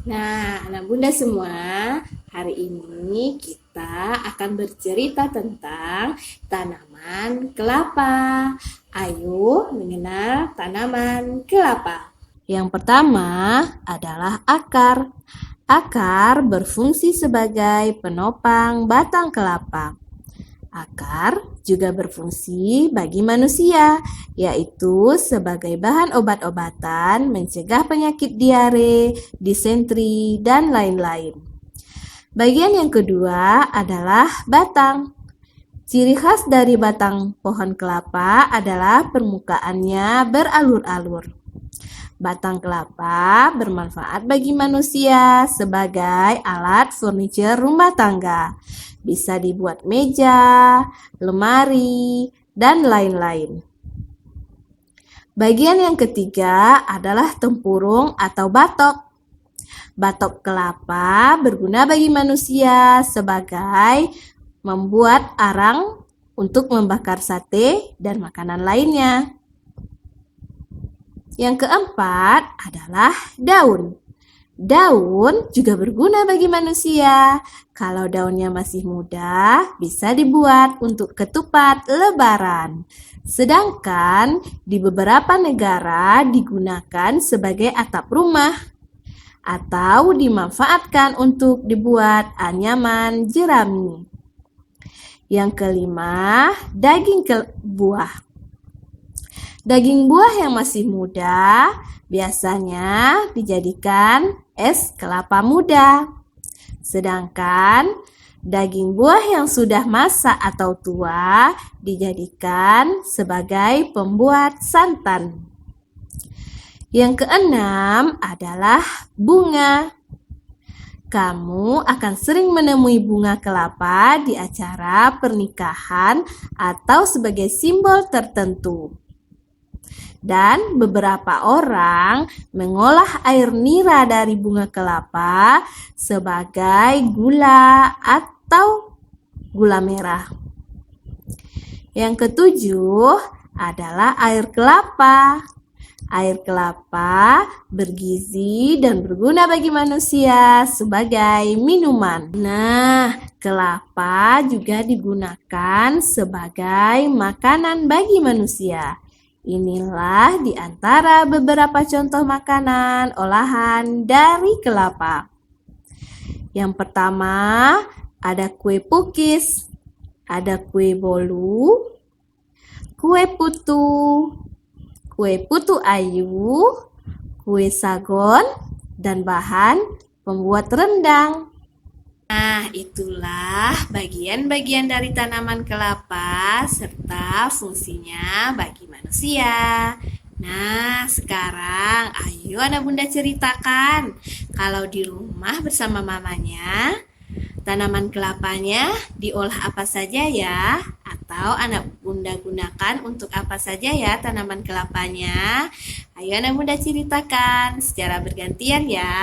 Nah, anak bunda semua, hari ini kita akan bercerita tentang tanaman kelapa. Ayo mengenal tanaman kelapa. Yang pertama adalah akar. Akar berfungsi sebagai penopang batang kelapa. Akar juga berfungsi bagi manusia, yaitu sebagai bahan obat-obatan mencegah penyakit diare, disentri, dan lain-lain. Bagian yang kedua adalah batang. Ciri khas dari batang pohon kelapa adalah permukaannya beralur-alur. Batang kelapa bermanfaat bagi manusia sebagai alat furniture rumah tangga. Bisa dibuat meja, lemari, dan lain-lain. Bagian yang ketiga adalah tempurung atau batok. Batok kelapa berguna bagi manusia sebagai membuat arang untuk membakar sate dan makanan lainnya. Yang keempat adalah daun. Daun juga berguna bagi manusia. Kalau daunnya masih muda, bisa dibuat untuk ketupat lebaran. Sedangkan di beberapa negara digunakan sebagai atap rumah atau dimanfaatkan untuk dibuat anyaman jerami. Yang kelima, daging buah. Daging buah yang masih muda biasanya dijadikan es kelapa muda. Sedangkan daging buah yang sudah masak atau tua dijadikan sebagai pembuat santan. Yang keenam adalah bunga. Kamu akan sering menemui bunga kelapa di acara pernikahan atau sebagai simbol tertentu. Dan beberapa orang mengolah air nira dari bunga kelapa sebagai gula atau gula merah. Yang ketujuh adalah air kelapa. Air kelapa bergizi dan berguna bagi manusia sebagai minuman. Nah, kelapa juga digunakan sebagai makanan bagi manusia. Inilah di antara beberapa contoh makanan olahan dari kelapa. Yang pertama, ada kue pukis, ada kue bolu, kue putu ayu, kue sagon, dan bahan pembuat rendang. Nah, itulah bagian-bagian dari tanaman kelapa serta fungsinya bagi manusia. Nah, sekarang ayo anak bunda ceritakan kalau di rumah bersama mamanya, tanaman kelapanya diolah apa saja ya? Atau anak bunda gunakan untuk apa saja ya tanaman kelapanya? Ayo anak bunda ceritakan secara bergantian ya.